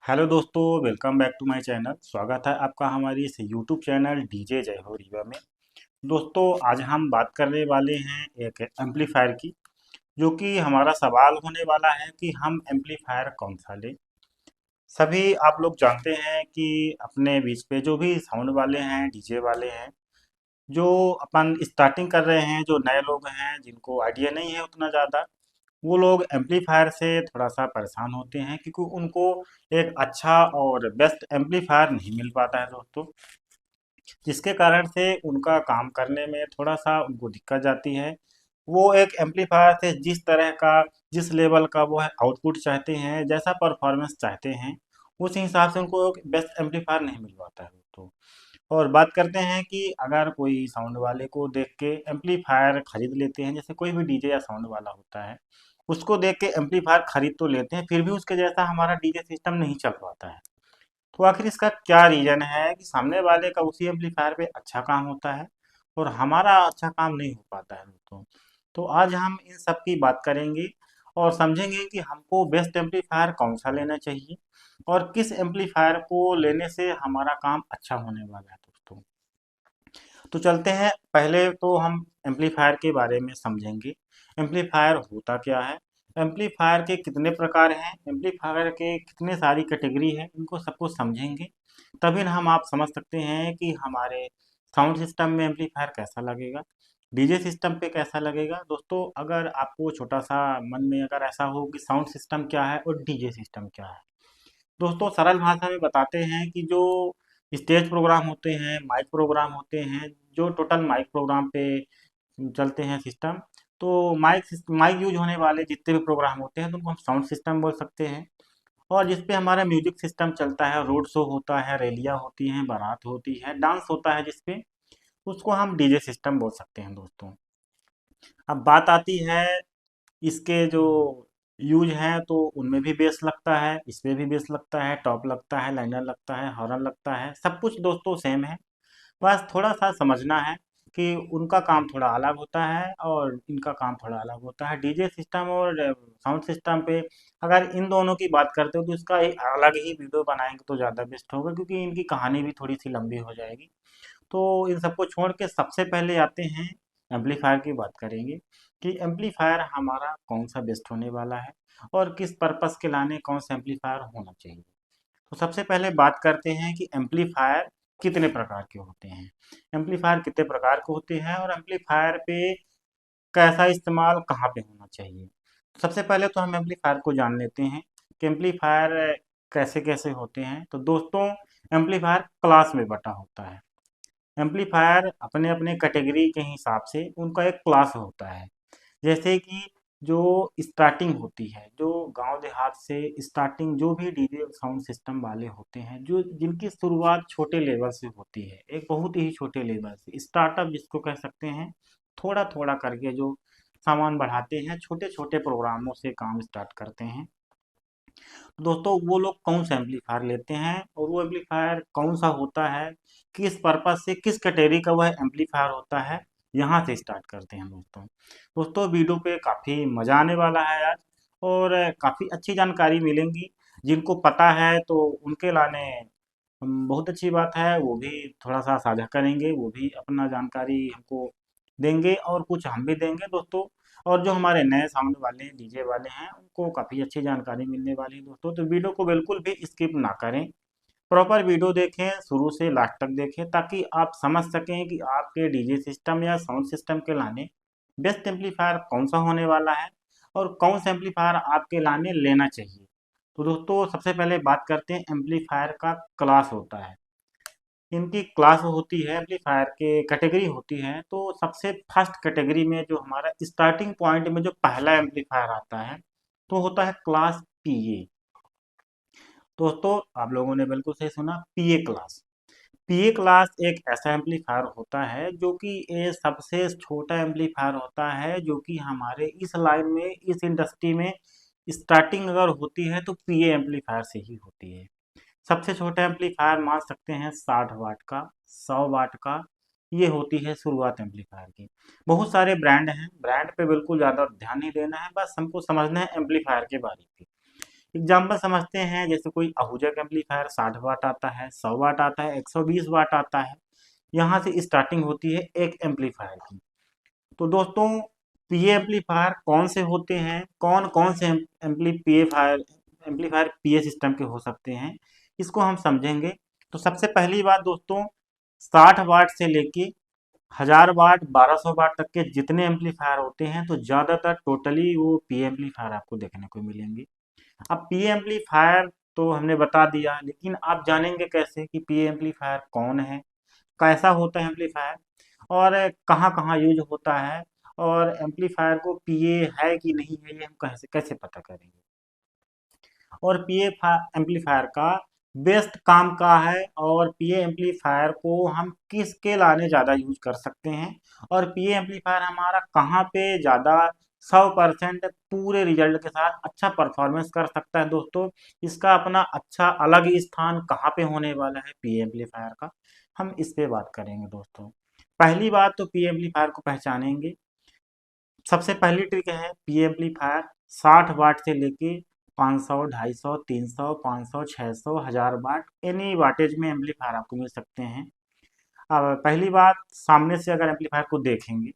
Hello दोस्तों, welcome back to my channel. स्वागत है आपका हमारी इस यूट्यूब चैनल डीजे जय हो रीवा में। दोस्तों, आज हम बात करने वाले हैं एक एम्पलीफायर की, जो कि हमारा सवाल होने वाला है कि हम एम्पलीफायर कौन सा लें। सभी आप लोग जानते हैं कि अपने बीच पे जो भी साउंड वाले हैं, डीजे वाले हैं, जो अपन स्टार्टिंग कर रहे हैं, जो नए लोग हैं जिनको आइडिया नहीं है उतना ज़्यादा, वो लोग एम्पलीफायर से थोड़ा-सा परेशान होते हैं, क्योंकि उनको एक अच्छा और बेस्ट एम्पलीफायर नहीं मिल पाता है दोस्तों, जिसके कारण से उनका काम करने में थोड़ा-सा उनको दिक्कत जाती है। वो एक एम्पलीफायर से जिस तरह का, जिस लेवल का वो है आउटपुट चाहते हैं, जैसा परफॉर्मेंस चाहते हैं, उस हिसाब से उनको एक बेस्ट एम्पलीफायर नहीं मिल पाता है दोस्तों। और बात करते हैं कि अगर कोई साउंड वाले को देख के एम्पलीफायर खरीद लेते हैं, जैसे कोई भी डीजे या साउंड वाला होता है, उसको देख के एम्पलीफायर खरीद तो लेते हैं, फिर भी उसके जैसा हमारा डीजे सिस्टम नहीं चल पाता है। तो आखिर इसका क्या रीजन है कि सामने वाले का उसी एम्पलीफायर पे अच्छा काम होता है और हमारा अच्छा काम नहीं हो पाता है दोस्तों। तो आज हम इन सब की बात करेंगे और समझेंगे कि हमको बेस्ट एम्पलीफायर कौन सा लेना चाहिए और किस एम्पलीफायर को लेने से हमारा काम अच्छा होने वाला है दोस्तों। तो चलते हैं, पहले तो हम एम्पलीफायर के बारे में समझेंगे। एम्पलीफायर होता क्या है, एम्पलीफायर के कितने प्रकार हैं, एम्पलीफायर के कितने सारी कैटेगरी है, इनको सबको समझेंगे। तभी ना हम आप समझ सकते हैं कि हमारे साउंड सिस्टम में एम्पलीफायर कैसा लगेगा, डीजे सिस्टम पे कैसा लगेगा। दोस्तों, अगर आपको छोटा सा मन में अगर ऐसा हो कि साउंड सिस्टम क्या है और डीजे सिस्टम क्या है, दोस्तों सरल भाषा में बताते हैं कि जो स्टेज प्रोग्राम होते हैं, माइक प्रोग्राम होते हैं, जो टोटल माइक प्रोग्राम पे चलते हैं सिस्टम, तो माइक यूज होने वाले जितने भी प्रोग्राम होते हैं तो उनको हम साउंड सिस्टम बोल सकते हैं। और जिस पे हमारा म्यूजिक सिस्टम चलता है, रोड शो होता है, रैलियाँ होती हैं, बारात होती है, डांस होता है जिस पे, उसको हम डीजे सिस्टम बोल सकते हैं दोस्तों। अब बात आती है इसके जो यूज हैं, तो उनमें भी बेस लगता है, इसमें भी बेस लगता है, टॉप लगता है, लाइनर लगता है, हॉर्न लगता है, सब कुछ दोस्तों सेम है। बस थोड़ा सा समझना है कि उनका काम थोड़ा अलग होता है और इनका काम थोड़ा अलग होता है। डीजे सिस्टम और साउंड सिस्टम पे अगर इन दोनों की बात करते हो तो इसका एक अलग ही वीडियो बनाएंगे तो ज़्यादा बेस्ट होगा, क्योंकि इनकी कहानी भी थोड़ी सी लंबी हो जाएगी। तो इन सबको छोड़ के सबसे पहले आते हैं, एम्पलीफायर की बात करेंगे कि एम्पलीफायर हमारा कौन सा बेस्ट होने वाला है और किस पर्पस के लाने कौन सा एम्पलीफायर होना चाहिए। तो सबसे पहले बात करते हैं कि एम्पलीफायर कितने प्रकार के होते हैं, एम्पलीफायर कितने प्रकार के होते हैं और एम्पलीफायर पे कैसा इस्तेमाल कहाँ पे होना चाहिए। तो सबसे पहले तो हम एम्पलीफायर को जान लेते हैं कि एम्पलीफायर कैसे कैसे होते हैं। तो दोस्तों, एम्पलीफायर क्लास में बटा होता है। एम्पलीफायर अपने अपने कैटेगरी के हिसाब से उनका एक क्लास होता है। जैसे कि जो स्टार्टिंग होती है, जो गांव देहात से स्टार्टिंग जो भी डीजे साउंड सिस्टम वाले होते हैं, जो जिनकी शुरुआत छोटे लेवल से होती है, एक बहुत ही छोटे लेवल से स्टार्टअप जिसको कह सकते हैं, थोड़ा थोड़ा करके जो सामान बढ़ाते हैं, छोटे छोटे प्रोग्रामों से काम स्टार्ट करते हैं। तो दोस्तों, वो लोग कौन सा एम्पलीफायर लेते हैं और वो एम्पलीफायर कौन सा होता है, किस पर्पज से, किस कैटेगरी का वह एम्पलीफायर होता है, यहाँ से स्टार्ट करते हैं दोस्तों। दोस्तों, वीडियो पे काफ़ी मज़ा आने वाला है आज और काफ़ी अच्छी जानकारी मिलेंगी। जिनको पता है तो उनके लाने बहुत अच्छी बात है, वो भी थोड़ा सा साझा करेंगे, वो भी अपना जानकारी हमको देंगे और कुछ हम भी देंगे दोस्तों। और जो हमारे नए साउंड वाले डीजे वाले हैं, उनको काफ़ी अच्छी जानकारी मिलने वाली है दोस्तों। तो वीडियो को बिल्कुल भी स्किप ना करें, प्रॉपर वीडियो देखें, शुरू से लास्ट तक देखें, ताकि आप समझ सकें कि आपके डीजे सिस्टम या साउंड सिस्टम के लाने बेस्ट एम्पलीफायर कौन सा होने वाला है और कौन सा एम्पलीफायर आपके लाने लेना चाहिए। तो दोस्तों, सबसे पहले बात करते हैं, एम्पलीफायर का क्लास होता है, इनकी क्लास होती है, एम्पलीफायर के कैटेगरी होती है। तो सबसे फर्स्ट कैटेगरी में जो हमारा स्टार्टिंग पॉइंट में जो पहला एम्पलीफायर आता है, तो होता है क्लास पीए। दोस्तों, आप लोगों ने बिल्कुल सही सुना, पीए क्लास। पीए क्लास एक ऐसा एम्पलीफायर होता है जो कि ये सबसे छोटा एम्पलीफायर होता है, जो कि हमारे इस लाइन में, इस इंडस्ट्री में स्टार्टिंग अगर होती है तो पीए एम्पलीफायर से ही होती है। सबसे छोटा एम्पलीफायर मान सकते हैं 60 वाट का, 100 वाट का, ये होती है शुरुआत एम्पलीफायर की। बहुत सारे ब्रांड हैं, ब्रांड पे बिल्कुल ज़्यादा ध्यान नहीं देना है, बस हमको समझना है एम्पलीफायर के बारे में। एग्जाम्पल समझते हैं, जैसे कोई आहूजा का एम्पलीफायर 60 वाट आता है, 100 वाट आता है, 120 वाट आता है। यहाँ से स्टार्टिंग होती है एक एम्पलीफायर की। तो दोस्तों, पीए एम्पलीफायर कौन से होते हैं, कौन कौन से एम्पलीफायर एम्पलीफायर पीए सिस्टम के हो सकते हैं, इसको हम समझेंगे। तो सबसे पहली बात दोस्तों, 60 वाट से लेके 1000 वाट 1200 वाट तक के जितने एम्पलीफायर होते हैं, तो ज़्यादातर टोटली वो पीए एम्पलीफायर आपको देखने को मिलेंगे। अब पीए एम्पलीफायर तो हमने बता दिया, लेकिन आप जानेंगे कैसे कि पीए एम्पलीफायर कौन है, कैसा होता है एम्पलीफायर, और कहाँ कहाँ यूज होता है, और एम्पलीफायर को पीए है कि नहीं है, ये हम कैसे कैसे पता करेंगे। और पीए एम्पलीफायर का बेस्ट काम का है, और पीए एम्पलीफायर को हम किसके लाने ज़्यादा यूज कर सकते हैं, और पीए एम्पलीफायर हमारा कहाँ पे ज़्यादा 100% पूरे रिजल्ट के साथ अच्छा परफॉर्मेंस कर सकता है दोस्तों। इसका अपना अच्छा अलग ही स्थान कहाँ पे होने वाला है पीए एम्पलीफायर का, हम इस पे बात करेंगे दोस्तों। पहली बात तो पीए एम्पलीफायर को पहचानेंगे। सबसे पहली ट्रिक है, पी एम्पलीफायर 60 वाट से लेके 500, 250, 300, 500, 600, 1000 वाट एनी वाटेज में एम्पलीफायर आपको मिल सकते हैं। अब पहली बात, सामने से अगर एम्पलीफायर को देखेंगे,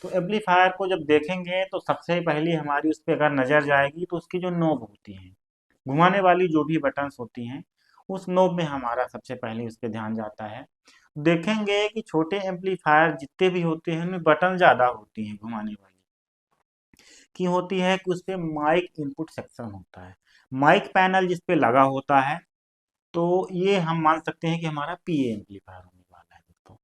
तो एम्पलीफायर को जब देखेंगे तो सबसे पहली हमारी उस पर अगर नज़र जाएगी, तो उसकी जो नोब होती है, घुमाने वाली जो भी बटन्स होती हैं, उस नोब में हमारा सबसे पहले उस पर ध्यान जाता है। देखेंगे कि छोटे एम्पलीफायर जितने भी होते हैं, उनमें बटन ज़्यादा होती हैं घुमाने वाली, की होती है कि उस पे माइक इनपुट सेक्शन होता है, माइक पैनल जिस पे लगा होता है। तो ये हम मान सकते हैं कि हमारा पीए एम्पलीफायर होने वाला है दोस्तों।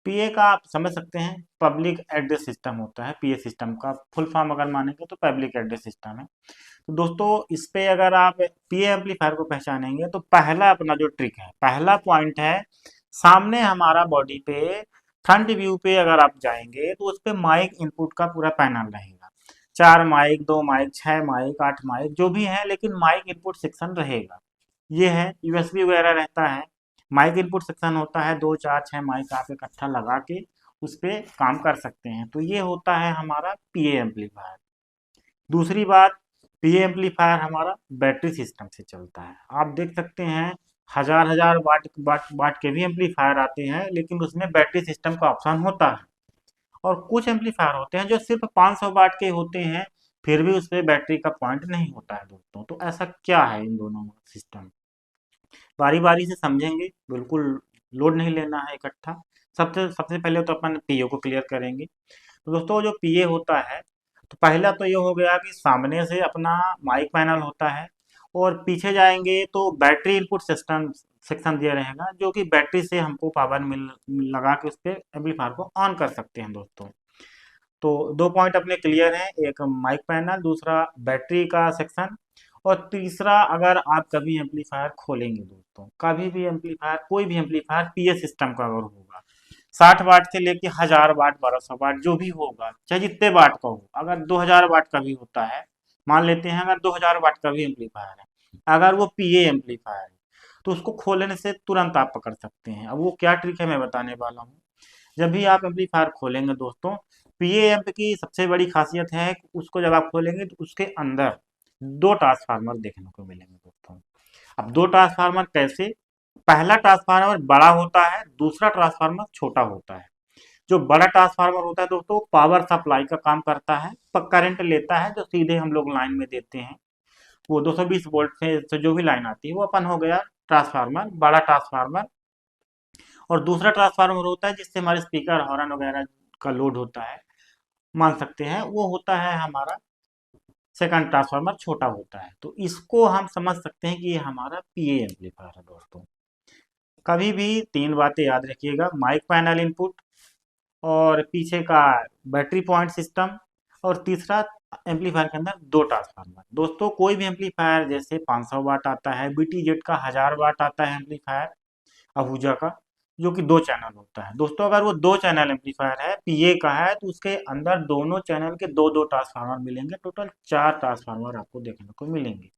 पीए का आप समझ सकते हैं, पब्लिक एड्रेस सिस्टम होता है। पीए सिस्टम का फुल फॉर्म अगर मानेंगे तो पब्लिक एड्रेस सिस्टम है। तो दोस्तों, इस पे अगर आप पीए एम्पलीफायर को पहचानेंगे, तो पहला अपना जो ट्रिक है, पहला पॉइंट है, सामने हमारा बॉडी पे फ्रंट व्यू पे अगर आप जाएंगे, तो उस पे माइक इनपुट का पूरा पैनल रहेगा। 4 माइक, 2 माइक, 6 माइक, 8 माइक जो भी है, लेकिन माइक इनपुट सेक्शन रहेगा। ये है, यूएसबी वगैरह रहता है, माइक इनपुट सेक्शन होता है, 2, 4, 6 माइक आप इकट्ठा लगा के उस पे काम कर सकते हैं। तो ये होता है हमारा पीए एम्पलीफायर। दूसरी बात, पीए एम्पलीफायर हमारा बैटरी सिस्टम से चलता है। आप देख सकते हैं, हजार हजार वाट के भी एम्पलीफायर आते हैं, लेकिन उसमें बैटरी सिस्टम का ऑप्शन होता है। और कुछ एम्पलीफायर होते हैं जो सिर्फ 500 वाट के होते हैं, फिर भी उसमें बैटरी का पॉइंट नहीं होता है दोस्तों। तो ऐसा क्या है इन दोनों सिस्टम, बारी बारी से समझेंगे, बिल्कुल लोड नहीं लेना है इकट्ठा। सबसे सबसे पहले तो अपन पीओ को क्लियर करेंगे। तो दोस्तों, जो पीए होता है, तो पहला तो ये हो गया कि सामने से अपना माइक पैनल होता है, और पीछे जाएंगे तो बैटरी इनपुट सिस्टम सेक्शन दिया रहेगा, जो कि बैटरी से हमको पावर लगा के उस पर एम्पलीफायर को ऑन कर सकते हैं दोस्तों। तो दो पॉइंट अपने क्लियर हैं, एक माइक पैनल, दूसरा बैटरी का सेक्शन। और तीसरा, अगर आप कभी एम्पलीफायर खोलेंगे दोस्तों, कभी भी एम्पलीफायर, कोई भी एम्पलीफायर पीए सिस्टम का अगर होगा, 60 वाट से लेके 1000 वाट 1200 वाट जो भी होगा, चाहे जितने वाट का हो, अगर 2000 वाट का भी होता है, मान लेते हैं अगर 2000 वाट का भी एम्पलीफायर है, अगर वो पीए एम्पलीफायर है, तो उसको खोलने से तुरंत आप पकड़ सकते हैं। अब वो क्या ट्रिक है मैं बताने वाला हूँ। जब भी आप एम्पलीफायर खोलेंगे दोस्तों, पीए एम्प की सबसे बड़ी खासियत है कि उसको जब आप खोलेंगे, तो उसके अंदर दो ट्रांसफार्मर देखने को मिलेंगे दोस्तों। अब दो ट्रांसफार्मर कैसे, पहला ट्रांसफार्मर बड़ा होता है, दूसरा ट्रांसफार्मर छोटा होता है। जो बड़ा ट्रांसफार्मर होता है दोस्तों, पावर सप्लाई का काम करता है, करंट लेता है, जो सीधे हम लोग लाइन में देते हैं। वो 220 वोल्ट से जो भी लाइन आती है, वो अपन हो गया ट्रांसफार्मर, बड़ा ट्रांसफार्मर। और दूसरा ट्रांसफार्मर होता है जिससे हमारे स्पीकर हॉर्न वगैरह का लोड होता है, मान सकते हैं, वो होता है हमारा सेकंड ट्रांसफार्मर, छोटा होता है। तो इसको हम समझ सकते हैं कि ये हमारा पीए एम्पलीफायर है दोस्तों। कभी भी तीन बातें याद रखिएगा, माइक पैनल इनपुट, और पीछे का बैटरी पॉइंट सिस्टम, और तीसरा एम्पलीफायर के अंदर दो ट्रांसफार्मर। दोस्तों, कोई भी एम्पलीफायर जैसे 500 वाट आता है, बीटीजेड का 1000 वाट आता है एम्पलीफायर आहूजा का, जो कि दो चैनल होता है दोस्तों। अगर वो दो चैनल एम्पलीफायर है, पीए का है, तो उसके अंदर दोनों चैनल के दो दो ट्रांसफार्मर मिलेंगे, टोटल 4 ट्रांसफार्मर आपको देखने को मिलेंगे।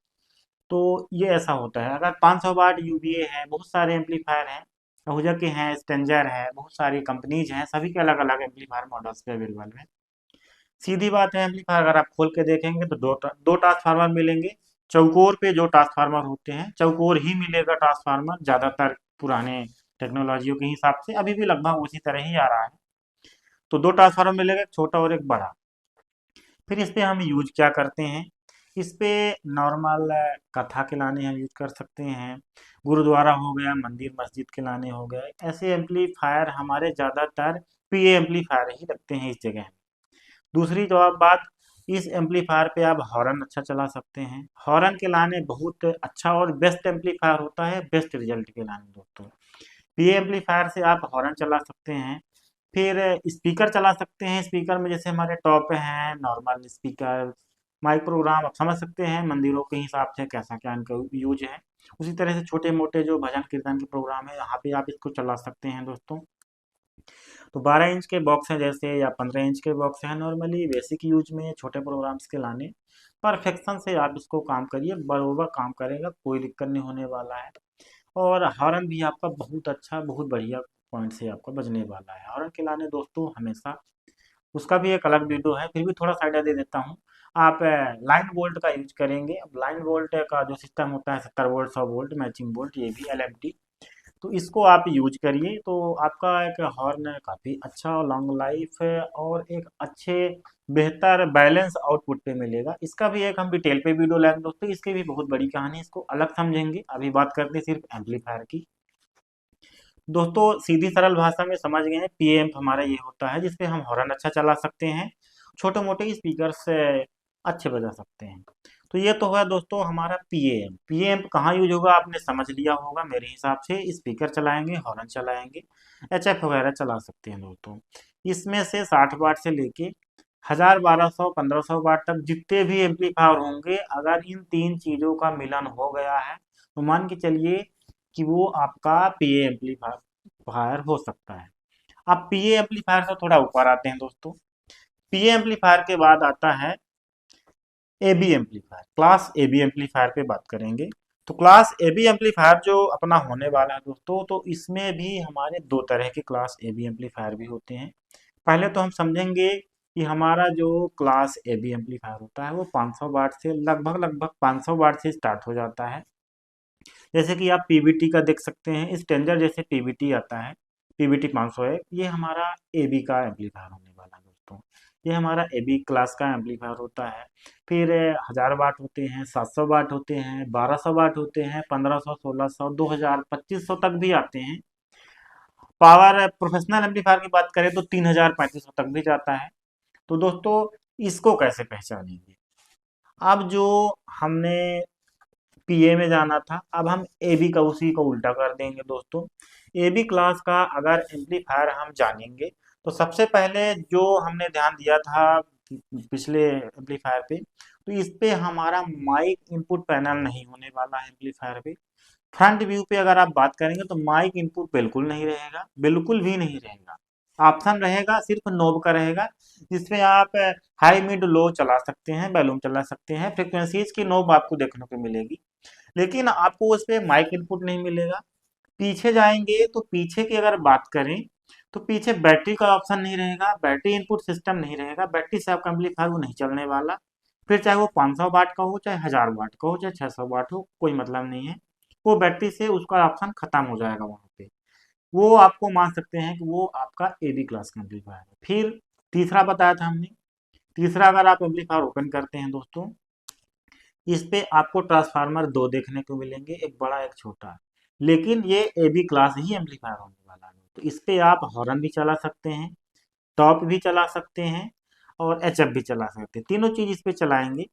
तो ये ऐसा होता है। अगर 500 वाट यूवीए है, बहुत सारे एम्पलीफायर हैं, आहूजा के हैं, स्टेंजर है, बहुत सारी कंपनीज हैं, सभी के अलग अलग एम्पलीफायर मॉडल्स पे अवेलेबल है। सीधी बात है, एम्पलीफायर अगर आप खोल के देखेंगे तो दो ट्रांसफार्मर मिलेंगे, चौकोर पे जो ट्रांसफार्मर होते हैं, चौकोर ही मिलेगा ट्रांसफार्मर ज़्यादातर पुराने टेक्नोलॉजियों के हिसाब से, अभी भी लगभग उसी तरह ही आ रहा है। तो दो ट्रांसफार्मर मिलेगा, एक छोटा और एक बड़ा। फिर इस पे हम यूज क्या करते हैं, इस पे नॉर्मल कथा के लाने हम यूज कर सकते हैं, गुरुद्वारा हो गया, मंदिर मस्जिद के लाने हो गए, ऐसे एम्पलीफायर हमारे ज़्यादातर पीए एम्पलीफायर ही लगते हैं इस जगह। दूसरी जवाब बात, इस एम्पलीफायर पे आप हॉर्न अच्छा चला सकते हैं। हॉर्न के लाने बहुत अच्छा और बेस्ट एम्पलीफायर होता है बेस्ट रिजल्ट के लाने दोस्तों। पीए एम्पलीफायर से आप हॉर्न चला सकते हैं। फिर स्पीकर चला सकते हैं। स्पीकर में जैसे हमारे टॉप हैं नॉर्मल स्पीकर, माइक प्रोग्राम आप समझ सकते हैं मंदिरों के हिसाब से कैसा क्या इनका यूज है। उसी तरह से छोटे मोटे जो भजन कीर्तन के प्रोग्राम है यहाँ पे आप इसको चला सकते हैं दोस्तों। तो 12 इंच के बॉक्स हैं जैसे, या 15 इंच के बॉक्स हैं, नॉर्मली बेसिक यूज में छोटे प्रोग्राम्स के लाने, परफेक्शन से आप इसको काम करिए, बरोबर काम करेगा, कोई दिक्कत नहीं होने वाला है। और हॉर्न भी आपका बहुत अच्छा बहुत बढ़िया पॉइंट से आपका बजने वाला है। हॉर्न के लाने दोस्तों हमेशा, उसका भी एक अलग वीडियो है, फिर भी थोड़ा सा आइडिया दे देता हूँ। आप लाइन वोल्ट का यूज करेंगे। अब लाइन वोल्ट का जो सिस्टम होता है 70 वोल्ट 100 वोल्ट मैचिंग वोल्ट, ये भी एलएमटी, तो इसको आप यूज करिए तो आपका एक हॉर्न काफ़ी अच्छा और लॉन्ग लाइफ है और एक अच्छे बेहतर बैलेंस आउटपुट पे मिलेगा। इसका भी एक हम डिटेल पे वीडियो लाएंगे दोस्तों, इसकी भी बहुत बड़ी कहानी है, इसको अलग समझेंगे। अभी बात करते हैं सिर्फ एम्पलीफायर की। दोस्तों सीधी सरल भाषा में समझ गए हैं, पीएम्प हमारा ये होता है जिसपे हम हॉर्न अच्छा चला सकते हैं, छोटे मोटे स्पीकर से अच्छे बजा सकते हैं। तो ये तो हुआ दोस्तों हमारा पीएम्प। पीएम्प कहाँ यूज होगा आपने समझ लिया होगा मेरे हिसाब से, स्पीकर चलाएंगे, हॉर्न चलाएंगे, एचएफ वगैरह चला सकते हैं दोस्तों। इसमें से 60 वाट से लेके 1000 1200 1500 वाट तक जितने भी एम्पलीफायर होंगे, अगर इन तीन चीजों का मिलन हो गया है तो मान के चलिए कि वो आपका पीए एम्पलीफायर हो सकता है। अब पीए एम्पलीफायर से थोड़ा ऊपर आते हैं दोस्तों। पीए एम्पलीफायर के बाद आता है AB amplifier, class AB amplifier पे बात करेंगे। तो क्लास एबी एम्पलीफायर जो अपना होने वाला है दोस्तों, तो इसमें भी हमारे दो तरह के क्लास एबी एम्पलीफायर भी होते हैं। पहले तो हम समझेंगे कि हमारा जो क्लास एबी एम्पलीफायर होता है वो 500 वाट से लगभग 500 वाट से स्टार्ट हो जाता है। जैसे कि आप पीवीटी का देख सकते हैं, स्टैंडर्ड जैसे पीवीटी आता है, पीवीटी 500 है, ये हमारा एबी का एम्पलीफायर होने वाला है दोस्तों। ये हमारा एबी क्लास का एम्पलीफायर होता है। फिर 1000 वाट होते हैं, 700 वाट होते हैं, 1200 वाट होते हैं, 1500 1600 2000 2500 तक भी आते हैं। पावर प्रोफेशनल एम्पलीफायर की बात करें तो 3000 3500 तक भी जाता है। तो दोस्तों इसको कैसे पहचानेंगे, अब जो हमने पीए में जाना था, अब हम एबी का उसी को उल्टा कर देंगे दोस्तों। एबी क्लास का अगर एम्पलीफायर हम जानेंगे तो सबसे पहले जो हमने ध्यान दिया था पिछले एम्पलीफायर पे, तो इस पे हमारा माइक इनपुट पैनल नहीं होने वाला है एम्पलीफायर पे। फ्रंट व्यू पे अगर आप बात करेंगे तो माइक इनपुट बिल्कुल नहीं रहेगा, बिल्कुल भी नहीं रहेगा। ऑप्शन रहेगा सिर्फ नोब का रहेगा, जिसमें आप हाई मिड लो चला सकते हैं, वॉल्यूम चला सकते हैं, फ्रिक्वेंसीज की नोब आपको देखने को मिलेगी, लेकिन आपको उस पे माइक इनपुट नहीं मिलेगा। पीछे जाएंगे तो पीछे की अगर बात करें तो पीछे बैटरी का ऑप्शन नहीं रहेगा, बैटरी इनपुट सिस्टम नहीं रहेगा, बैटरी से आपका एम्पलीफायर वो नहीं चलने वाला। फिर चाहे वो 500 वाट का हो, चाहे 1000 वाट का हो, चाहे 600 वाट हो, कोई मतलब नहीं है, वो बैटरी से उसका ऑप्शन खत्म हो जाएगा वहां पे। वो आपको मान सकते हैं कि वो आपका एबी क्लास का एम्पलीफायर है। फिर तीसरा बताया था हमने, तीसरा अगर आप एम्पलीफायर ओपन करते हैं दोस्तों, इस पे आपको ट्रांसफार्मर दो देखने को मिलेंगे, एक बड़ा एक छोटा, लेकिन ये एबी क्लास ही एम्पलीफायर होने वाला है। तो इस पे आप हॉर्न भी चला सकते हैं, टॉप भी चला सकते हैं और एचएफ भी चला सकते हैं, तीनों चीज इस पे चलाएंगे।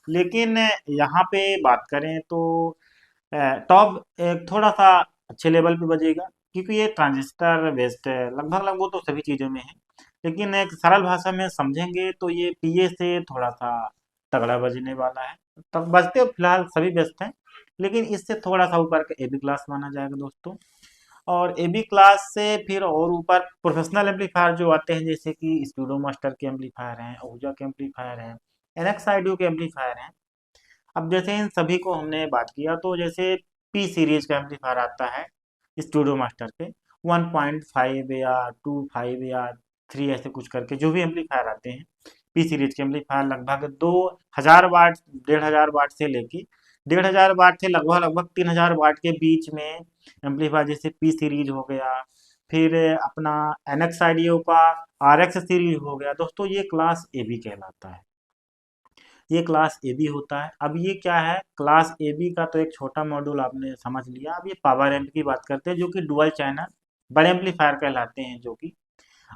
लेकिन यहाँ पे बात करें तो टॉप एक थोड़ा सा अच्छे लेवल पे बजेगा, क्योंकि ये ट्रांजिस्टर बेस्ड है, लगभग वो तो सभी चीज़ों में है। लेकिन एक सरल भाषा में समझेंगे तो ये पीए से थोड़ा सा तगड़ा बजने वाला है। तब बजते फिलहाल सभी बेस्ट हैं, लेकिन इससे थोड़ा सा ऊपर का एबी क्लास माना जाएगा दोस्तों। और एबी क्लास से फिर और ऊपर प्रोफेशनल एम्पलीफायर जो आते हैं, जैसे कि स्टूडियो मास्टर के एम्पलीफायर हैं, आहूजा के एम्पलीफायर हैं, एनएक्स आईडियो के एम्पलीफायर हैं। अब जैसे इन सभी को हमने बात किया, तो जैसे पी सीरीज का एम्पलीफायर आता है स्टूडियो मास्टर पे, 1.5 या 2.5 या 3 ऐसे कुछ करके जो भी एम्पलीफायर आते हैं, पी सीरीज के एम्पलीफायर लगभग 2000 वाट 1500 वाट से लेके $1500 थे, लगभग लगभग 3000 वाट के बीच में एम्पलीफायर, जैसे पी सीरीज हो गया, फिर अपना NX-IDEO का RX सीरीज हो गया। दोस्तों ये क्लास ए बी कहलाता है, ये क्लास ए बी होता है। अब ये क्या है, क्लास ए बी का तो एक छोटा मॉड्यूल आपने समझ लिया। अब ये पावर एम्प की बात करते हैं, जो कि डुअल चैनल बड़े एम्पलीफायर कहलाते हैं, जो कि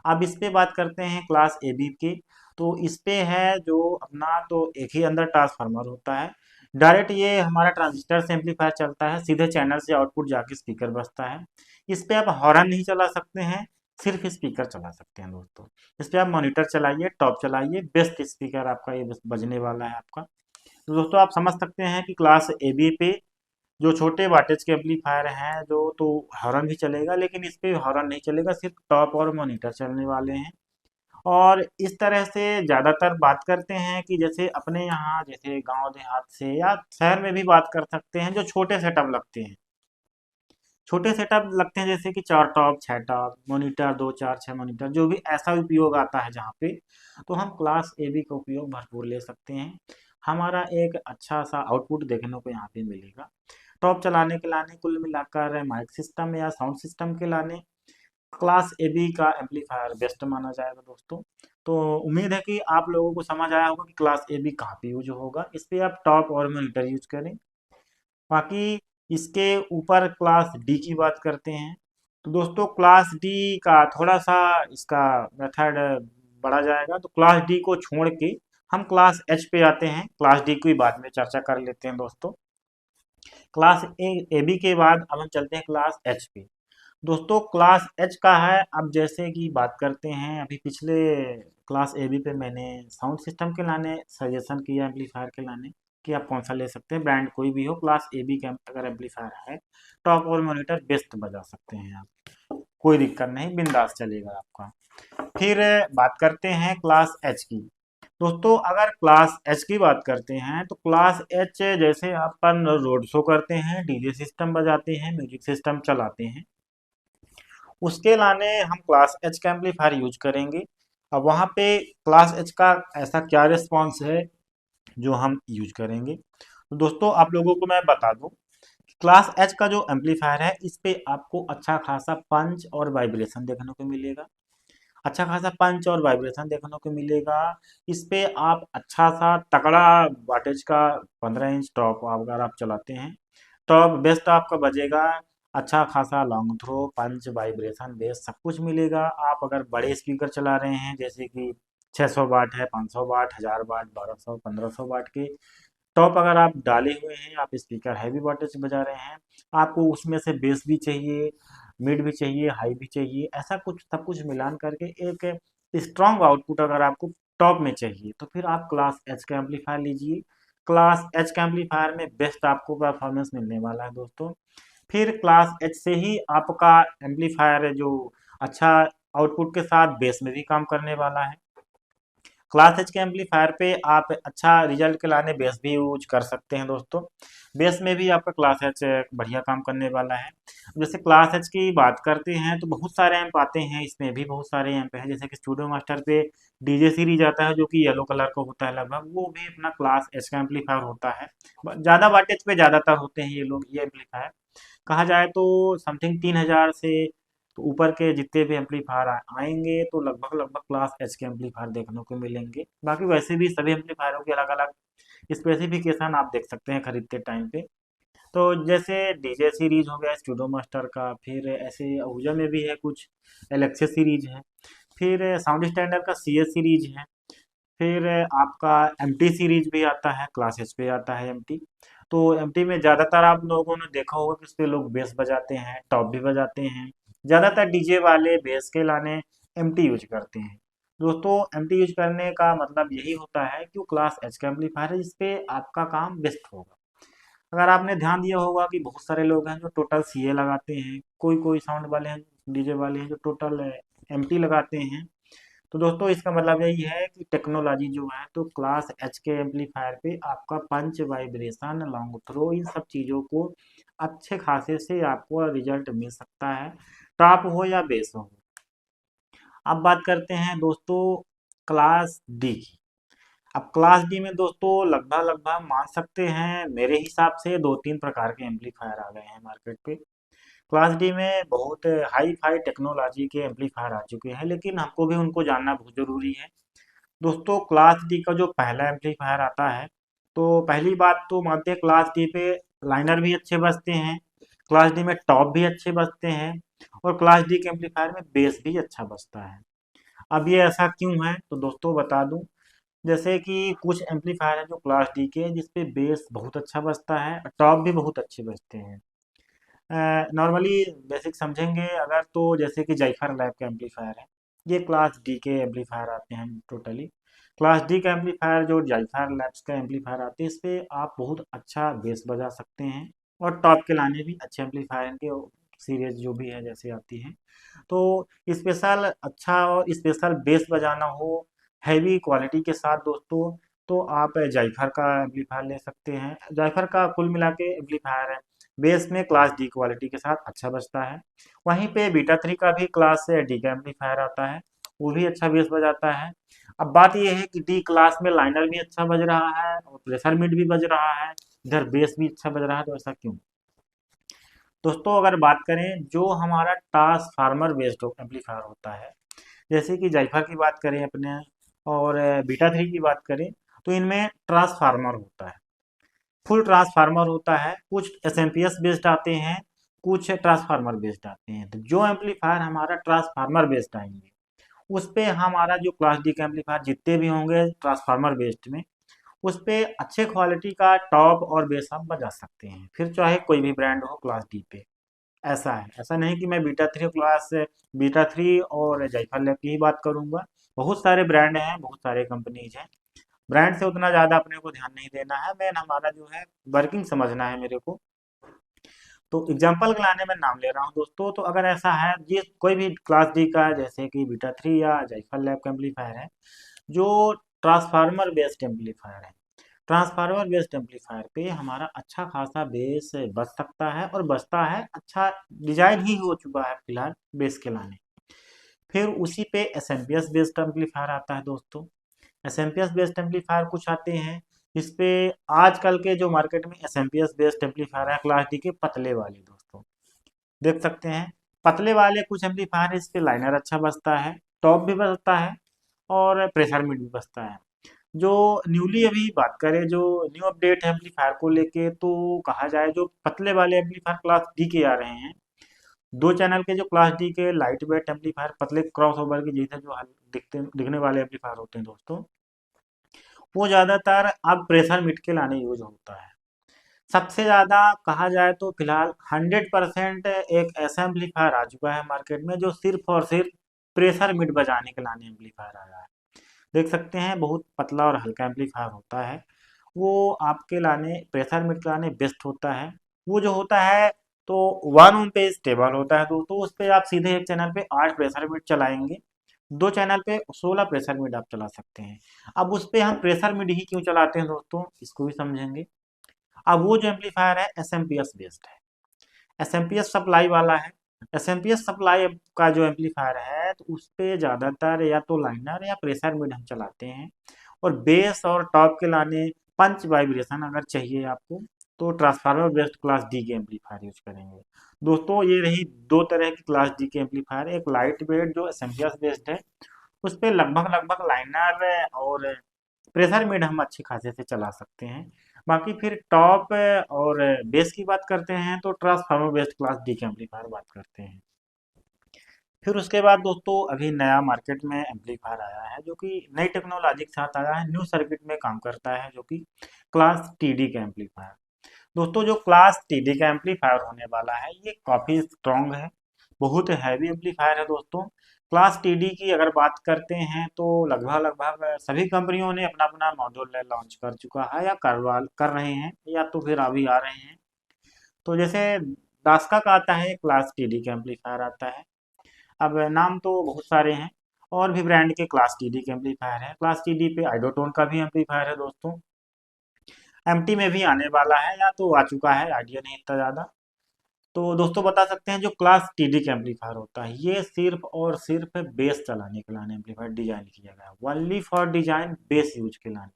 अब इस पे बात करते हैं क्लास ए बी के। तो इस पे है जो अपना, तो एक ही अंदर ट्रांसफार्मर होता है। डायरेक्ट ये हमारा ट्रांजिस्टर से एम्पलीफायर चलता है, सीधे चैनल से आउटपुट जाके स्पीकर बजता है। इस पे आप हॉर्न नहीं चला सकते हैं, सिर्फ स्पीकर चला सकते हैं दोस्तों। इस पे आप मॉनिटर चलाइए, टॉप चलाइए, बेस्ट स्पीकर आपका ये बजने वाला है आपका। तो दोस्तों आप समझ सकते हैं कि क्लास ए बी पे जो छोटे वाटेज के एम्पलीफायर हैं, जो तो हॉर्न भी चलेगा, लेकिन इस पे हॉर्न नहीं चलेगा, सिर्फ टॉप और मॉनिटर चलने वाले हैं। और इस तरह से ज़्यादातर बात करते हैं कि जैसे अपने यहाँ, जैसे गांव देहात से या शहर में भी बात कर सकते हैं, जो छोटे सेटअप लगते हैं, छोटे सेटअप लगते हैं, जैसे कि 4 टॉप 6 टॉप मॉनिटर, 2 4 6 मॉनिटर, जो भी ऐसा उपयोग आता है जहाँ पे, तो हम क्लास ए बी का उपयोग भरपूर ले सकते हैं। हमारा एक अच्छा सा आउटपुट देखने को यहाँ पे मिलेगा। टॉप चलाने के लाने, कुल मिलाकर माइक सिस्टम या साउंड सिस्टम के लाने क्लास ए बी का एम्पलीफायर बेस्ट माना जाएगा दोस्तों। तो उम्मीद है कि आप लोगों को समझ आया होगा कि क्लास ए बी कहाँ पे यूज होगा। इस पे आप टॉप और मॉनिटर यूज करें। बाकी इसके ऊपर क्लास डी की बात करते हैं। तो दोस्तों क्लास डी का थोड़ा सा इसका मेथड बढ़ा जाएगा। तो क्लास डी को छोड़ के हम क्लास एच पे आते हैं। क्लास डी की बाद में चर्चा कर लेते हैं दोस्तों। क्लास ए बी के बाद अब हम चलते हैं क्लास एच पे। दोस्तों क्लास एच का है, अब जैसे कि बात करते हैं, अभी पिछले क्लास ए बी पे मैंने साउंड सिस्टम के लाने सजेशन किया, एम्पलीफायर के लाने, कि आप कौन सा ले सकते हैं, ब्रांड कोई भी हो। क्लास ए बी का अगर एम्पलीफायर है, टॉप और मॉनिटर बेस्ट बजा सकते हैं आप, कोई दिक्कत नहीं, बिंदास चलेगा आपका। फिर बात करते हैं क्लास एच की। दोस्तों अगर क्लास एच की बात करते हैं, तो क्लास एच जैसे अपन रोड शो करते हैं, डीजे सिस्टम बजाते हैं, म्यूजिक सिस्टम चलाते हैं, उसके लाने हम क्लास एच का एम्पलीफायर यूज करेंगे। अब वहाँ पे क्लास एच का ऐसा क्या रिस्पॉन्स है जो हम यूज करेंगे। तो दोस्तों आप लोगों को मैं बता दूं, क्लास एच का जो एम्पलीफायर है, इस पे आपको अच्छा खासा पंच और वाइब्रेशन देखने को मिलेगा। अच्छा खासा पंच और वाइब्रेशन देखने को मिलेगा। इस पे आप अच्छा सा तगड़ा वाटेज का 15 इंच टॉप अगर आप चलाते हैं, टॉप बेस्ट आपका बजेगा। अच्छा खासा लॉन्ग थ्रो, पंच, वाइब्रेशन, बेस सब कुछ मिलेगा। आप अगर बड़े स्पीकर चला रहे हैं, जैसे कि 600 वाट है, 500 वाट, 1000 वाट, 1200, 1500 वाट के टॉप अगर आप डाले हुए हैं, आप स्पीकर हैवी वोल्टेज बजा रहे हैं, आपको उसमें से बेस भी चाहिए, मिड भी चाहिए, हाई भी चाहिए, ऐसा कुछ सब कुछ मिलान करके एक स्ट्रॉन्ग आउटपुट अगर आपको टॉप में चाहिए, तो फिर आप क्लास एच का एम्पलीफायर लीजिए। क्लास एच का एम्पलीफायर में बेस्ट आपको परफॉर्मेंस मिलने वाला है दोस्तों। फिर क्लास एच से ही आपका एम्पलीफायर जो अच्छा आउटपुट के साथ बेस में भी काम करने वाला है। क्लास एच के एम्पलीफायर पे आप अच्छा रिजल्ट के लाने बेस भी यूज कर सकते हैं दोस्तों। बेस में भी आपका क्लास एच बढ़िया काम करने वाला है। जैसे क्लास एच की बात करते हैं, तो बहुत सारे एम्प आते हैं, इसमें भी बहुत सारे एम्प हैं, जैसे कि स्टूडियो मास्टर पे डीजे सीरीज आता है, जो कि येलो कलर का होता है लगभग, वो भी अपना क्लास एच का एम्पलीफायर होता है। ज़्यादा वाटेज पे ज़्यादातर होते हैं ये लोग, ये एम्पलीफायर कहा जाए तो समथिंग 3000 से तो ऊपर के जितने भी एम्पलीफायर आएंगे, तो लगभग लगभग क्लास एच के एम्पलीफायर देखने को मिलेंगे। बाकी वैसे भी सभी एम्पलीफायरों के अलग अलग स्पेसिफिकेशन आप देख सकते हैं खरीदते टाइम पे। तो जैसे डीजे सीरीज हो गया स्टूडियो मास्टर का, फिर ऐसे आहूजा में भी है कुछ, एलेक्सा सीरीज है, फिर साउंड स्टैंडर्ड का सी एस सीरीज है, फिर आपका एम टी सीरीज भी आता है, क्लास एच पे आता है एम टी। तो एम टी में ज़्यादातर आप लोगों ने देखा होगा कि उस पे लोग बेस बजाते हैं, टॉप भी बजाते हैं। ज़्यादातर डीजे वाले बेस के लाने एम टी यूज करते हैं। दोस्तों एम टी यूज करने का मतलब यही होता है कि वो क्लास एच का एम्पलीफायर है, जिसपे आपका काम बेस्ट होगा। अगर आपने ध्यान दिया होगा कि बहुत सारे लोग हैं जो टोटल सी ए लगाते हैं, कोई कोई साउंड वाले हैं, डीजे वाले हैं जो टोटल एम टी लगाते हैं। तो दोस्तों इसका मतलब यही है कि टेक्नोलॉजी जो है, तो क्लास एच के एम्पलीफायर पे आपका पंच, वाइब्रेशन, लॉन्ग थ्रो, इन सब चीज़ों को अच्छे खासे से आपको रिजल्ट मिल सकता है, टॉप हो या बेस हो। अब बात करते हैं दोस्तों क्लास डी की। अब क्लास डी में दोस्तों लगभग लगभग मान सकते हैं, मेरे हिसाब से दो तीन प्रकार के एम्पलीफायर आ गए हैं मार्केट पे। क्लास डी में बहुत हाई फाई टेक्नोलॉजी के एम्पलीफायर आ चुके हैं, लेकिन हमको भी उनको जानना बहुत ज़रूरी है। दोस्तों क्लास डी का जो पहला एम्पलीफायर आता है, तो पहली बात तो मानते हैं क्लास डी पे लाइनर भी अच्छे बजते हैं, क्लास डी में टॉप भी अच्छे बजते हैं, और क्लास डी के एम्पलीफायर में बेस भी अच्छा बजता है। अब ये ऐसा क्यों है, तो दोस्तों बता दूं, जैसे कि कुछ एम्पलीफायर है जो क्लास डी के हैं, जिसपे बेस बहुत अच्छा बजता है, टॉप भी बहुत अच्छे बजते हैं। नॉर्मली बेसिक समझेंगे अगर, तो जैसे कि जाइफर लैब का एम्पलीफायर है, ये क्लास डी के एम्पलीफायर आते हैं टोटली। क्लास डी का एम्पलीफायर जो जाइफर लैब्स का एम्पलीफायर आते हैं, इस पे आप बहुत अच्छा बेस बजा सकते हैं, और टॉप के लाने भी अच्छे एम्पलीफायर इनके सीरीज जो भी है जैसे आती है। तो स्पेशल अच्छा और स्पेशल बेस बजाना हो हैवी क्वालिटी के साथ दोस्तों, तो आप जाइफर का एम्पलीफायर ले सकते हैं। जाइफर का कुल मिला के एम्पलीफायर है, बेस में क्लास डी क्वालिटी के साथ अच्छा बजता है। वहीं पे बीटा थ्री का भी क्लास डी का एम्पलीफायर आता है, वो भी अच्छा बेस बजाता है। अब बात यह है कि डी क्लास में लाइनर भी अच्छा बज रहा है और प्रेशर मिड भी बज रहा है, इधर बेस भी अच्छा बज रहा है, तो ऐसा क्यों? दोस्तों अगर बात करें जो हमारा ट्रांसफार्मर बेस्ड एम्पलीफायर होता है, जैसे कि जाइफर की बात करें अपने, और बीटा थ्री की बात करें, तो इनमें ट्रांसफार्मर होता है, फुल ट्रांसफार्मर होता है। कुछ एसएमपीएस बेस्ड आते हैं, कुछ ट्रांसफार्मर बेस्ड आते हैं। तो जो एम्पलीफायर हमारा ट्रांसफार्मर बेस्ड आएंगे, उस पे हमारा जो क्लास डी का एम्पलीफायर जितने भी होंगे ट्रांसफार्मर बेस्ड में, उस पे अच्छे क्वालिटी का टॉप और बेस आप बजा सकते हैं, फिर चाहे कोई भी ब्रांड हो क्लास डी पे। ऐसा है, ऐसा नहीं कि मैं बीटा थ्री और जाइफर लैब की ही बात करूंगा। बहुत सारे ब्रांड हैं, बहुत सारे कंपनीज हैं, ब्रांड से उतना ज़्यादा अपने को ध्यान नहीं देना है, मेन हमारा जो है वर्किंग समझना है मेरे को। तो एग्जाम्पल के लाने में नाम ले रहा हूँ दोस्तों, तो अगर ऐसा है ये कोई भी क्लास डी का जैसे कि बीटा थ्री या जाइफर लैब का एम्पलीफायर है, जो ट्रांसफार्मर बेस्ड एम्पलीफायर है, ट्रांसफार्मर बेस्ड एम्पलीफायर पे हमारा अच्छा खासा बेस बच सकता है और बचता है, अच्छा डिजाइन ही हो चुका है फिलहाल बेस के लाने। फिर उसी पे S M P S based amplifier आता है दोस्तों। S M P S based amplifier कुछ आते हैं, इस पे आजकल के जो मार्केट में S M P S based amplifier है क्लास डी के पतले वाले दोस्तों, देख सकते हैं पतले वाले कुछ एम्पलीफायर, इस पे लाइनर अच्छा बजता है, टॉप भी बजता है, और प्रेशर मिड भी बजता है। जो न्यूली अभी बात करें, जो न्यू अपडेट है एम्पलीफायर को लेके, तो कहा जाए जो पतले वाले एम्पलीफायर क्लास डी के आ रहे हैं, दो चैनल के जो क्लास डी के लाइट वेट एम्पलीफायर पतले क्रॉस ओवर के जैसे जो दिखने वाले एम्पलीफायर होते हैं दोस्तों, वो ज़्यादातर अब प्रेशर मिड के लाने यूज होता है। सबसे ज़्यादा कहा जाए तो फिलहाल 100% एक ऐसा एम्पलीफायर आ चुका है मार्केट में जो सिर्फ और सिर्फ प्रेशर मिड बजाने के लाने एम्पलीफायर आया है। देख सकते हैं बहुत पतला और हल्का एम्पलीफायर होता है, वो आपके लाने प्रेशर मिड के लाने बेस्ट होता है। वो जो होता है तो 1 ओम पे स्टेबल होता है दोस्तों, उस पे आप सीधे एक चैनल पे 8 प्रेशर मिड चलाएंगे, दो चैनल पे 16 प्रेशर मिड आप चला सकते हैं। अब उस पे हम प्रेशर मिड ही क्यों चलाते हैं दोस्तों, इसको भी समझेंगे। अब वो जो एम्पलीफायर है S M P S based है, S M P S supply वाला है। S M P S supply का जो एम्पलीफायर है, तो उस पे ज़्यादातर या तो लाइनर या प्रेशर मिड हम चलाते हैं, और बेस और टॉप के लाने पंच वाइब्रेशन अगर चाहिए आपको, तो ट्रांसफार्मर बेस्ड क्लास डी के एम्पलीफायर यूज करेंगे। दोस्तों ये रही दो तरह की क्लास डी के एम्पलीफायर, एक लाइट वेट जो S M P S based है, उस पे लगभग लगभग लाइनर और प्रेशर मिड हम अच्छे खासे से चला सकते हैं। बाकी फिर टॉप और बेस की बात करते हैं, तो ट्रांसफार्मर बेस्ड क्लास डी के एम्पलीफायर बात करते हैं। फिर उसके बाद दोस्तों अभी नया मार्केट में एम्पलीफायर आया है, जो कि नई टेक्नोलॉजी के साथ आया है, न्यू सर्किट में काम करता है, जो कि क्लास टीडी का एम्पलीफायर। दोस्तों जो क्लास टीडी का एम्पलीफायर होने वाला है, ये काफ़ी स्ट्रॉन्ग है, बहुत हैवी एम्पलीफायर है दोस्तों। क्लास टीडी की अगर बात करते हैं, तो लगभग लगभग सभी कंपनियों ने अपना अपना मॉड्यूल लॉन्च कर चुका है, या कर रहे हैं, या तो फिर अभी आ रहे हैं। तो जैसे दास्का का आता है क्लास टीडी का एम्पलीफायर आता है। अब नाम तो बहुत सारे हैं, और भी ब्रांड के क्लास टीडी के एम्पलीफायर है। क्लास टीडी पे आइडोटोन का भी एम्पलीफायर है दोस्तों, एमटी में भी आने वाला है, या तो आ चुका है, आइडिया नहीं इतना ज़्यादा। तो दोस्तों बता सकते हैं जो क्लास टीडी का एम्पलीफायर होता है, ये सिर्फ और सिर्फ बेस चलाने के लाने एम्पलीफायर डिजाइन किया गया है, only for design base use के लाने।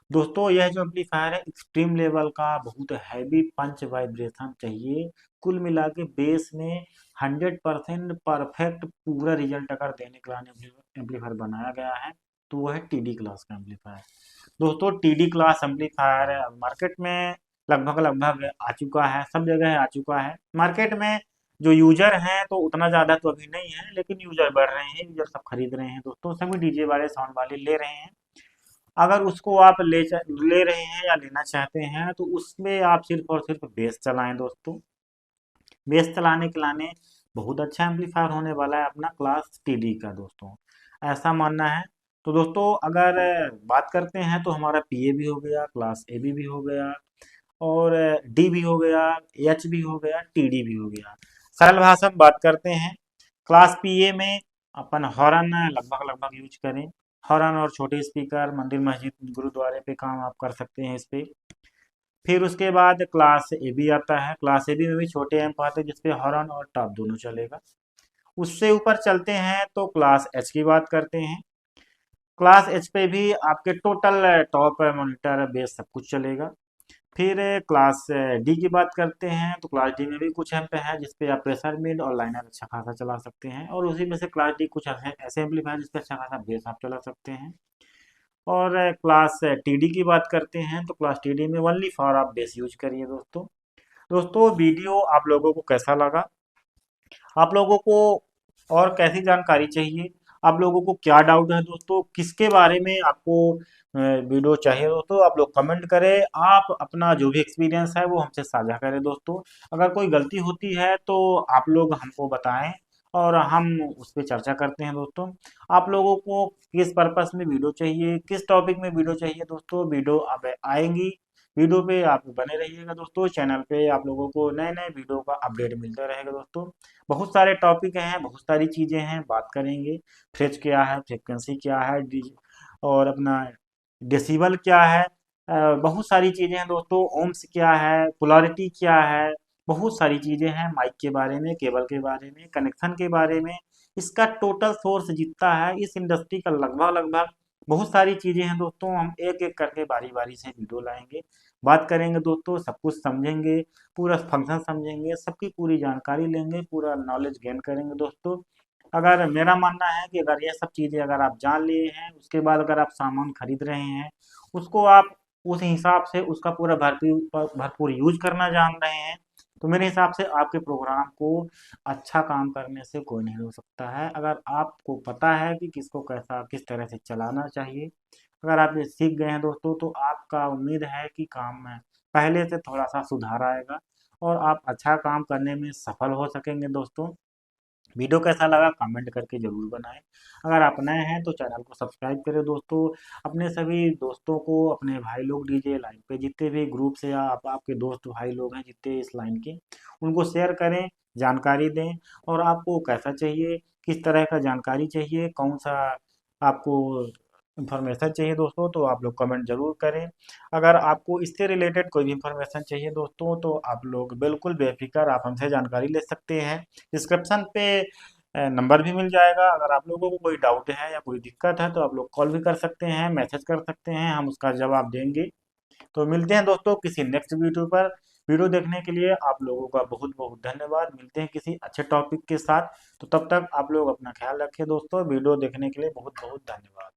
दोस्तों यह जो एम्पलीफायर है एक्सट्रीम लेवल का बहुत हैवी पंच वाइब्रेशन चाहिए। कुल मिला के बेस में 100% परफेक्ट पूरा रिजल्ट अगर देने के लिए एम्पलीफायर बनाया गया है तो वो है टीडी क्लास का एम्पलीफायर। दोस्तों टीडी क्लास एम्पलीफायर मार्केट में लगभग लगभग आ चुका है, सब जगह आ चुका है मार्केट में। जो यूजर हैं तो उतना ज़्यादा तो अभी नहीं है, लेकिन यूजर बढ़ रहे हैं, यूजर सब खरीद रहे हैं दोस्तों, सभी डीजे वाले साउंड वाले ले रहे हैं। अगर उसको आप ले रहे हैं या लेना चाहते हैं तो उसमें आप सिर्फ और सिर्फ बेस चलाएं दोस्तों। बेस चलाने के लाने बहुत अच्छा एम्पलीफायर होने वाला है अपना क्लास टीडी का दोस्तों, ऐसा मानना है। तो दोस्तों अगर बात करते हैं तो हमारा पीए भी हो गया, क्लास ए भी हो गया, और डी भी हो गया, एच भी हो गया, टीडी भी हो गया। सरल भाषा में बात करते हैं, क्लास पीए में अपन हॉर्न लगभग लगभग यूज करें। हॉर्न और छोटे स्पीकर मंदिर मस्जिद गुरुद्वारे पे काम आप कर सकते हैं इस पे। फिर उसके बाद क्लास ए बी आता है, क्लास ए बी में भी छोटे एम्प आते हैं जिसपे हॉर्न और टॉप दोनों चलेगा। उससे ऊपर चलते हैं तो क्लास एच की बात करते हैं। क्लास एच पे भी आपके टोटल टॉप मॉनिटर बेस सब कुछ चलेगा। फिर क्लास डी की बात करते हैं तो क्लास डी में भी कुछ एम्प है जिसपे आप प्रेशर मिड और लाइनर अच्छा खासा चला सकते हैं, और उसी में से क्लास डी कुछ ऐसे ऐसे एम्पलीफायर जिसपे अच्छा खासा बेस आप चला सकते हैं। और क्लास टीडी की बात करते हैं तो क्लास टीडी में ओनली फॉर आप बेस यूज करिए दोस्तों। दोस्तों वीडियो आप लोगों को कैसा लगा, आप लोगों को और कैसी जानकारी चाहिए, आप लोगों को क्या डाउट है दोस्तों, किसके बारे में आपको वीडियो चाहिए दोस्तों, आप लोग कमेंट करें। आप अपना जो भी एक्सपीरियंस है वो हमसे साझा करें दोस्तों। अगर कोई गलती होती है तो आप लोग हमको बताएं और हम उस पर चर्चा करते हैं दोस्तों। आप लोगों को किस पर्पस में वीडियो चाहिए, किस टॉपिक में वीडियो चाहिए दोस्तों, वीडियो अब आएंगी। वीडियो पे आप बने रहिएगा दोस्तों, चैनल पे आप लोगों को नए नए वीडियो का अपडेट मिलता रहेगा दोस्तों। बहुत सारे टॉपिक हैं, बहुत सारी चीज़ें हैं, बात करेंगे। फ्रेज क्या है, फ्रिक्वेंसी क्या है, और अपना डेसिबल क्या है, बहुत सारी चीज़ें हैं दोस्तों। ओम्स क्या है, पोलैरिटी क्या है, बहुत सारी चीज़ें हैं। माइक के बारे में, केबल के बारे में, कनेक्शन के बारे में, इसका टोटल सोर्स जितना है इस इंडस्ट्री का लगभग लगभग बहुत सारी चीज़ें हैं दोस्तों। हम एक एक करके बारी बारी से वीडियो लाएंगे, बात करेंगे दोस्तों, सब कुछ समझेंगे, पूरा फंक्शन समझेंगे, सबकी पूरी जानकारी लेंगे, पूरा नॉलेज गेन करेंगे दोस्तों। अगर मेरा मानना है कि अगर ये सब चीज़ें अगर आप जान लिए हैं, उसके बाद अगर आप सामान खरीद रहे हैं, उसको आप उस हिसाब से उसका पूरा भरपूर भरपूर यूज करना जान रहे हैं, तो मेरे हिसाब से आपके प्रोग्राम को अच्छा काम करने से कोई नहीं रोक सकता है। अगर आपको पता है कि किसको कैसा किस तरह से चलाना चाहिए, अगर आप ये सीख गए हैं दोस्तों, तो आपका उम्मीद है कि काम में पहले से थोड़ा सा सुधार आएगा और आप अच्छा काम करने में सफल हो सकेंगे दोस्तों। वीडियो कैसा लगा कमेंट करके ज़रूर बनाएं। अगर आप नए हैं तो चैनल को सब्सक्राइब करें दोस्तों। अपने सभी दोस्तों को, अपने भाई लोग डीजे लाइन पे जितने भी ग्रुप से या आपके दोस्त भाई लोग हैं जितने इस लाइन के, उनको शेयर करें, जानकारी दें। और आपको कैसा चाहिए, किस तरह का जानकारी चाहिए, कौन सा आपको इन्फॉर्मेशन चाहिए दोस्तों, तो आप लोग कमेंट ज़रूर करें। अगर आपको इससे रिलेटेड कोई भी इन्फॉर्मेशन चाहिए दोस्तों तो आप लोग बिल्कुल बेफिक्र आप हमसे जानकारी ले सकते हैं। डिस्क्रिप्शन पे नंबर भी मिल जाएगा। अगर आप लोगों को कोई डाउट है या कोई दिक्कत है तो आप लोग कॉल भी कर सकते हैं, मैसेज कर सकते हैं, हम उसका जवाब देंगे। तो मिलते हैं दोस्तों किसी नेक्स्ट वीडियो पर। वीडियो देखने के लिए आप लोगों का बहुत बहुत धन्यवाद। मिलते हैं किसी अच्छे टॉपिक के साथ। तो तब तक आप लोग अपना ख्याल रखें दोस्तों। वीडियो देखने के लिए बहुत बहुत धन्यवाद।